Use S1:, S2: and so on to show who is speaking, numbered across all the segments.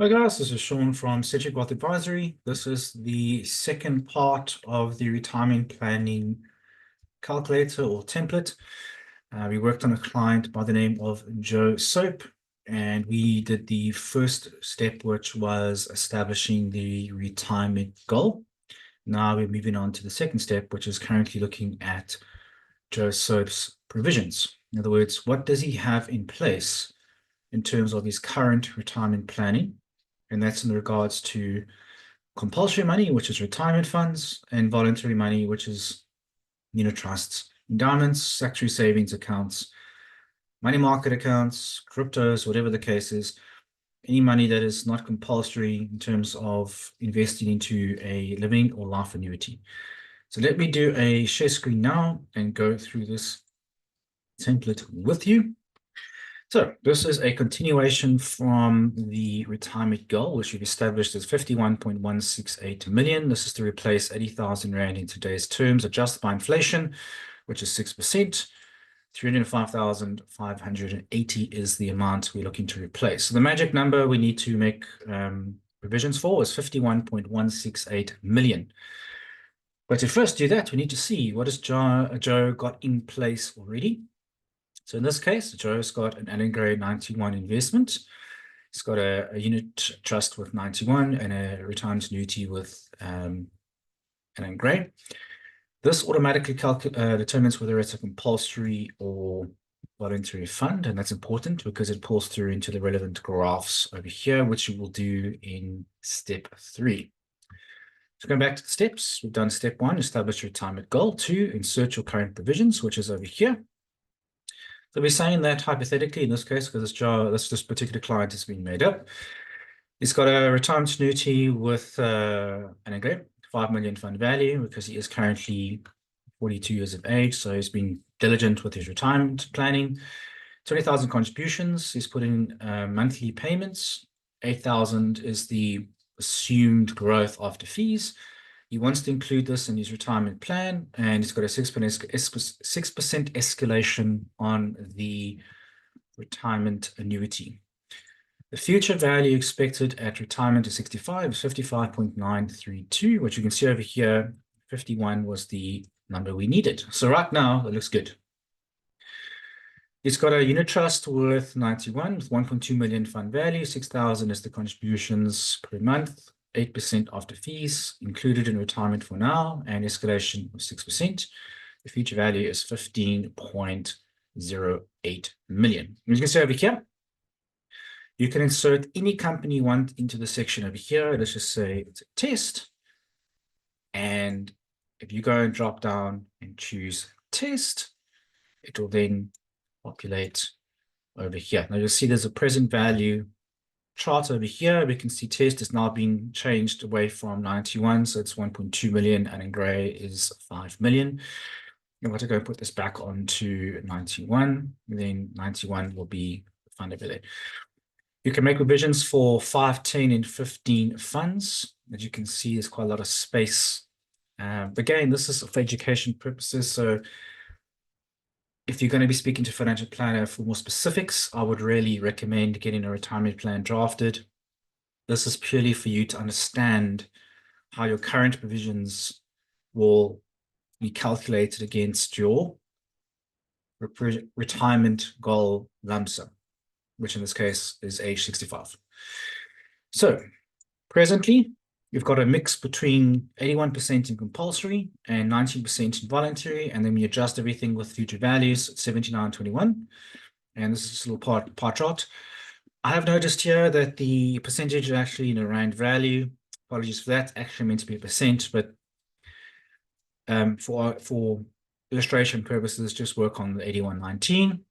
S1: Hi guys, this is Sean from Cedric Wealth Advisory. This is the second part of the retirement planning calculator or template. We worked on a client by the name of Joe Soap, and we did the first step, which was establishing the retirement goal. Now we're moving on to the second step, which is currently looking at Joe Soap's provisions. In other words, what does he have in place in terms of his current retirement planning? And that's in regards to compulsory money, which is retirement funds, and voluntary money, which is unit trusts, endowments, statutory savings accounts, money market accounts, cryptos, whatever the case is, any money that is not compulsory in terms of investing into a living or life annuity. So let me do a share screen now and go through this template with you. So this is a continuation from the retirement goal, which we've established as 51.168 million. This is to replace 80,000 Rand in today's terms, adjusted by inflation, which is 6%. 305,580 is the amount we're looking to replace. So the magic number we need to make provisions for is 51.168 million. But to first do that, we need to see what has Joe got in place already. So in this case, Joe's got an Allen Gray 91 investment. He's got a unit trust with 91 and a retirement annuity with Allen Gray. This automatically determines whether it's a compulsory or voluntary fund, and that's important because it pulls through into the relevant graphs over here, which you will do in step 3. So going back to the steps, we've done step 1, establish your retirement goal. 2, insert your current provisions, which is over here. So we're saying that hypothetically, in this case, because this particular client has been made up, he's got a retirement annuity with an agreement, 5 million fund value, because he is currently 42 years of age. So he's been diligent with his retirement planning. 20,000 contributions. He's put in monthly payments. 8,000 is the assumed growth after fees. He wants to include this in his retirement plan, and he's got a 6% escalation on the retirement annuity. The future value expected at retirement is 65 is 55.932, which you can see over here, 51 was the number we needed. So right now, it looks good. It's got a unit trust worth 91 with 1.2 million fund value, 6,000 is the contributions per month, 8% after fees, included in retirement for now, and escalation of 6%. The future value is 15.08 million. As you can see over here, you can insert any company you want into the section over here. Let's just say it's a test. And if you go and drop down and choose test, it will then populate over here. Now you'll see there's a present value chart over here. We can see test is now being changed away from 91, so it's 1.2 million, and in gray is 5 million. I'm going to go put this back onto 91, and then 91 will be the fund over there. You can make revisions for 5, 10, and 15 funds. As you can see, there's quite a lot of space. Again, this is for education purposes, so if you're going to be speaking to a financial planner for more specifics, I would really recommend getting a retirement plan drafted. This is purely for you to understand how your current provisions will be calculated against your retirement goal lump sum, which in this case is age 65. So presently, you've got a mix between 81% in compulsory and 19% in voluntary, and then we adjust everything with future values at 79.21. And this is a little pie chart. I have noticed here that the percentage is actually in a rand value. Apologies for that. Actually meant to be a percent, but for illustration purposes, just work on the 81.19.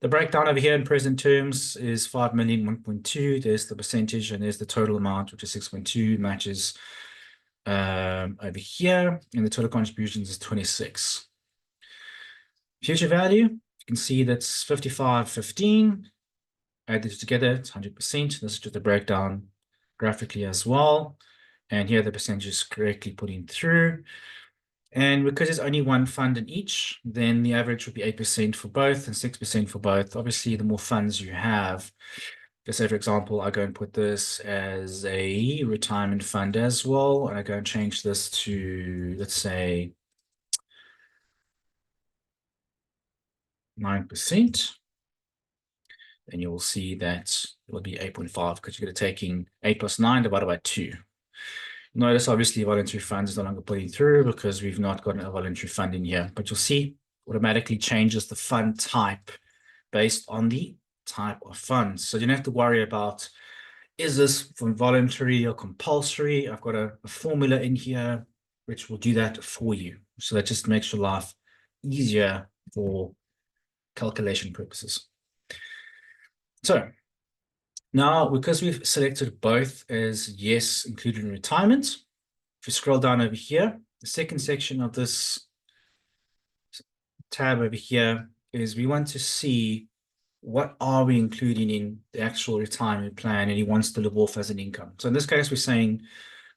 S1: The breakdown over here in present terms is 5 million, 1.2. There's the percentage, and there's the total amount, which is 6.2, matches over here, and the total contributions is 26. Future value, you can see that's 55.15. Add this together, it's 100%. This is just the breakdown graphically as well. And here the percentage is correctly put in through. And because there's only one fund in each, then the average would be 8% for both and 6% for both. Obviously, the more funds you have, Just say, for example, I go and put this as a retirement fund as well, and I go and change this to, let's say, 9%. Then you will see that it will be 8.5 because you're going to taking 8 plus 9 divided by 2. Notice, obviously, voluntary fund is no longer putting through because we've not got a voluntary fund in here. But you'll see automatically changes the fund type based on the type of funds. So you don't have to worry about, is this from voluntary or compulsory? I've got a formula in here which will do that for you. So that just makes your life easier for calculation purposes. So now, because we've selected both as yes, included in retirement, if you scroll down over here, the second section of this tab over here is we want to see what are we including in the actual retirement plan, and he wants to live off as an income. So in this case, we're saying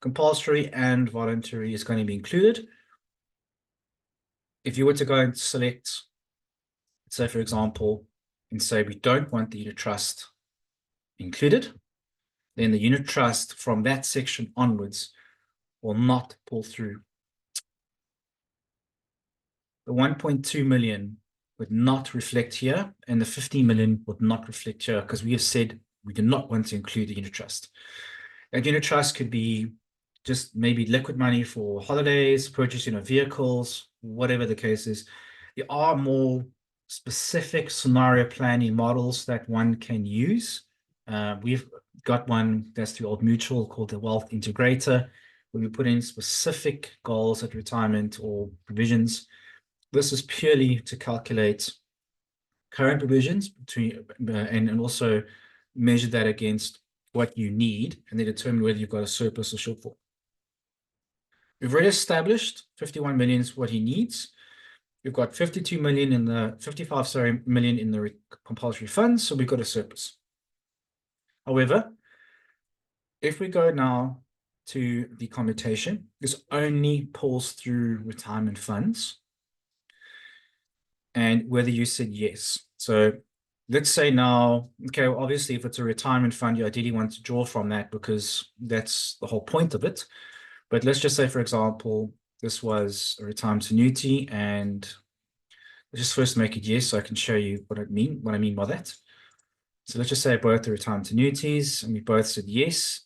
S1: compulsory and voluntary is going to be included. If you were to go and select, say, for example, and say we don't want the unit trust included, then the unit trust from that section onwards will not pull through. The 1.2 million would not reflect here, and the 50 million would not reflect here because we have said we do not want to include the unit trust. And unit trust could be just maybe liquid money for holidays, purchasing of vehicles, whatever the case is. There are more specific scenario planning models that one can use. We've got one that's through Old Mutual called the Wealth Integrator, where we put in specific goals at retirement or provisions. This is purely to calculate current provisions between and also measure that against what you need and then determine whether you've got a surplus or shortfall. We've already established 51 million is what he needs. We've got 52 million in the 55 million in the compulsory funds, so we've got a surplus. However, if we go now to the commutation, this only pulls through retirement funds and whether you said yes. So let's say now, okay, well, obviously if it's a retirement fund, you ideally want to draw from that because that's the whole point of it. But let's just say, for example, this was a retirement annuity, and let's just first make it yes so I can show you what I mean by that. So let's just say both the retirement annuities, and we both said yes.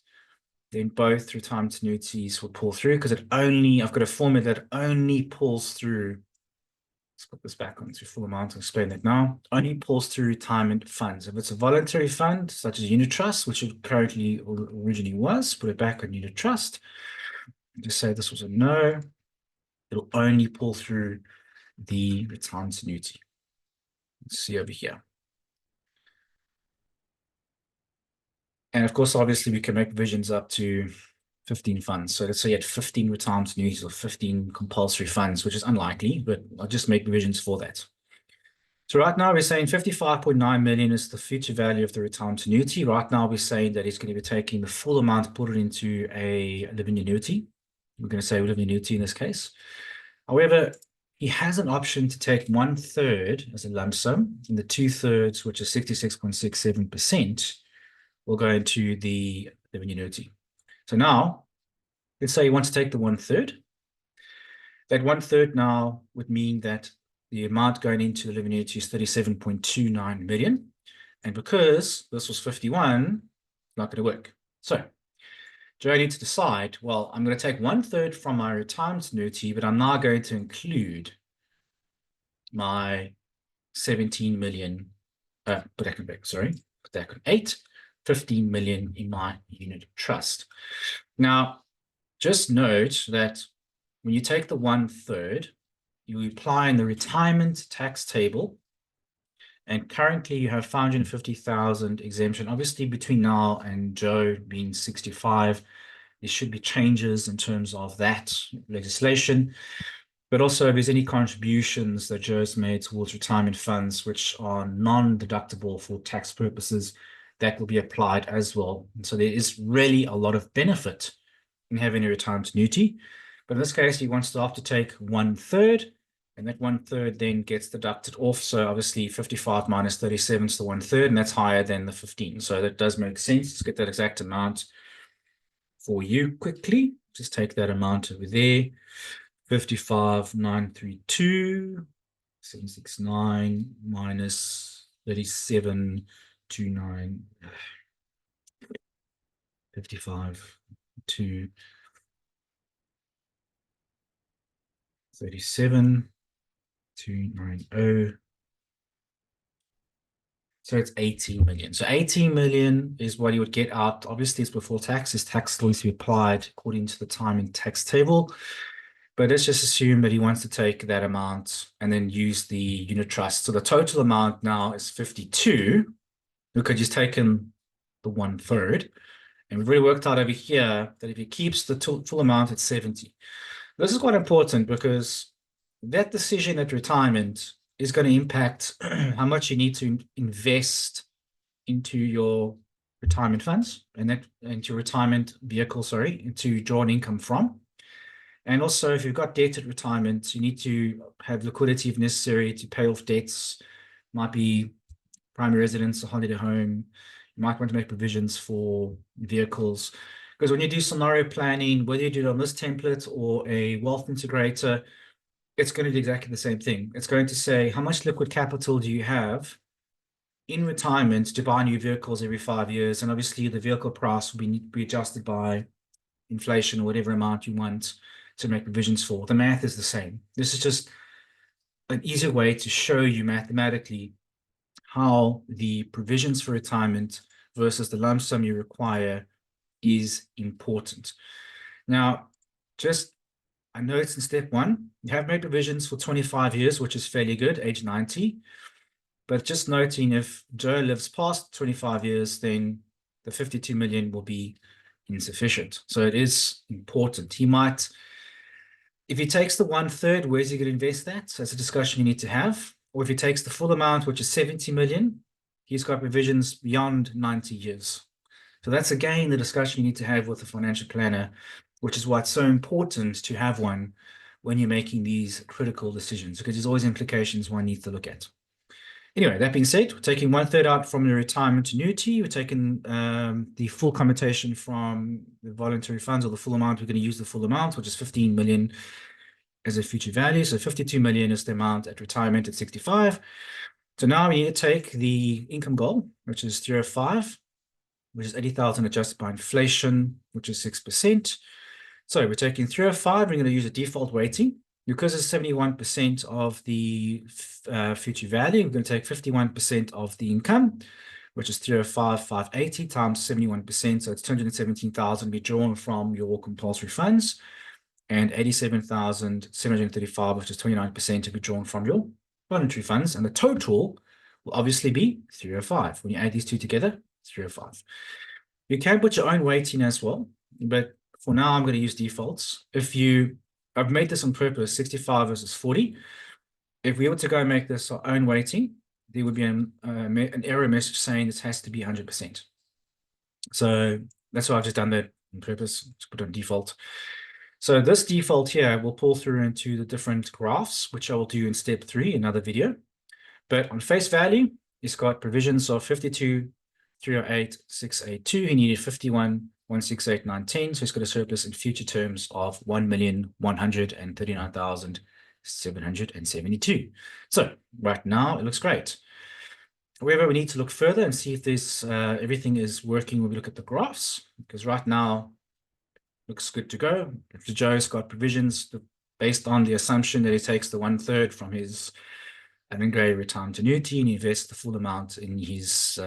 S1: Then both retirement annuities will pull through because I've got a formula that only pulls through. Let's put this back onto full amount and explain that now. Only pulls through retirement funds. If it's a voluntary fund, such as unit trust, which it currently originally was, put it back on unit trust. Just say this was a no. It'll only pull through the retirement annuity. Let's see over here. And of course, obviously, we can make provisions up to 15 funds. So let's say you had 15 retirement annuities or 15 compulsory funds, which is unlikely, but I'll just make provisions for that. So right now we're saying 55.9 million is the future value of the retirement annuity. Right now we're saying that he's going to be taking the full amount, put it into a living annuity. We're going to say living annuity in this case. However, he has an option to take 1/3 as a lump sum, and the 2/3, which is 66.67%, will go into the living annuity. So now, let's say you want to take the 1/3. That 1/3 now would mean that the amount going into the living annuity is 37.29 million. And because this was 51, it's not going to work. So Joe needs to decide, well, I'm going to take 1/3 from my retirement annuity, but I'm now going to include my 17 million, put that back, sorry, put that on 15 million in my unit trust. Now, just note that when you take the 1/3, you apply in the retirement tax table, and currently you have 550,000 exemption. Obviously, between now and Joe being 65, there should be changes in terms of that legislation. But also, if there's any contributions that Joe's made towards retirement funds, which are non-deductible for tax purposes, that will be applied as well. And so there is really a lot of benefit in having a retirement annuity. But in this case, he wants to have to take 1/3. And that 1/3 then gets deducted off. So obviously 55 minus 37 is the 1/3, and that's higher than the 15. So that does make sense. Let's get that exact amount for you quickly. Just take that amount over there. 55,932, 769 minus 37,29, 55 to 37,290. So it's 18 million. So 18 million is what you would get out. Obviously, it's before tax. This tax is going to be applied according to the timing tax table. But let's just assume that he wants to take that amount and then use the unit trust. So the total amount now is 52. We could just take him the 1/3. And we've already worked out over here that if he keeps the full amount at 70. This is quite important because that decision at retirement is going to impact how much you need to invest into your retirement funds and that into retirement vehicle, sorry, to draw an income from. And also, if you've got debt at retirement, you need to have liquidity if necessary to pay off debts. Might be primary residence, a holiday home. You might want to make provisions for vehicles. Because when you do scenario planning, whether you do it on this template or a wealth integrator, it's going to do exactly the same thing. It's going to say, how much liquid capital do you have in retirement to buy new vehicles every 5 years? And obviously, the vehicle price will be adjusted by inflation or whatever amount you want to make provisions for. The math is the same. This is just an easier way to show you mathematically how the provisions for retirement versus the lump sum you require is important. Now, I know it's in step 1. You have made provisions for 25 years, which is fairly good, age 90. But just noting, if Joe lives past 25 years, then the 52 million will be insufficient. So it is important. If he takes the 1/3, where's he going to invest that? So that's a discussion you need to have. Or if he takes the full amount, which is 70 million, he's got provisions beyond 90 years. So that's again the discussion you need to have with the financial planner, which is why it's so important to have one when you're making these critical decisions, because there's always implications one needs to look at. Anyway, that being said, we're taking 1/3 out from the retirement annuity. We're taking the full commutation from the voluntary funds, or the full amount. We're going to use the full amount, which is 15 million as a future value. So 52 million is the amount at retirement at 65. So now we need to take the income goal, which is 305, which is 80,000 adjusted by inflation, which is 6%. So we're taking 305. We're going to use a default weighting. Because it's 71% of the future value, we're going to take 51% of the income, which is 305,580 times 71%. So it's 217,000 be drawn from your compulsory funds, and 87,735, which is 29%, to be drawn from your voluntary funds. And the total will obviously be 305. When you add these two together, 305. You can put your own weighting as well, but for now, I'm going to use defaults. I've made this on purpose, 65 versus 40. If we were to go and make this our own weighting, there would be an error message saying this has to be 100%. So that's why I've just done that on purpose, to put on default. So this default here will pull through into the different graphs, which I will do in step 3, another video. But on face value, it's got provisions of 52, 308, 682. He needed 51, 168, 910. So he's got a surplus in future terms of 1,139,772. So right now it looks great. However, we need to look further and see if this everything is working when we look at the graphs, because right now looks good to go. If Joe's got provisions based on the assumption that he takes the 1/3 from his Gray retirement annuity and invests the full amount in his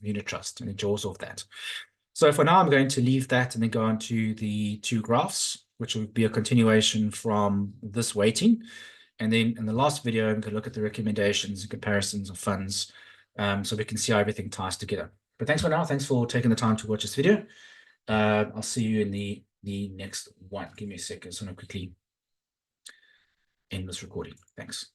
S1: unit trust, and it draws off that. So for now, I'm going to leave that and then go on to the 2 graphs, which will be a continuation from this weighting. And then in the last video, I'm going to look at the recommendations and comparisons of funds, so we can see how everything ties together. But thanks for now. Thanks for taking the time to watch this video. I'll see you in the next one. Give me a second. So I'm going to quickly end this recording. Thanks. Bye.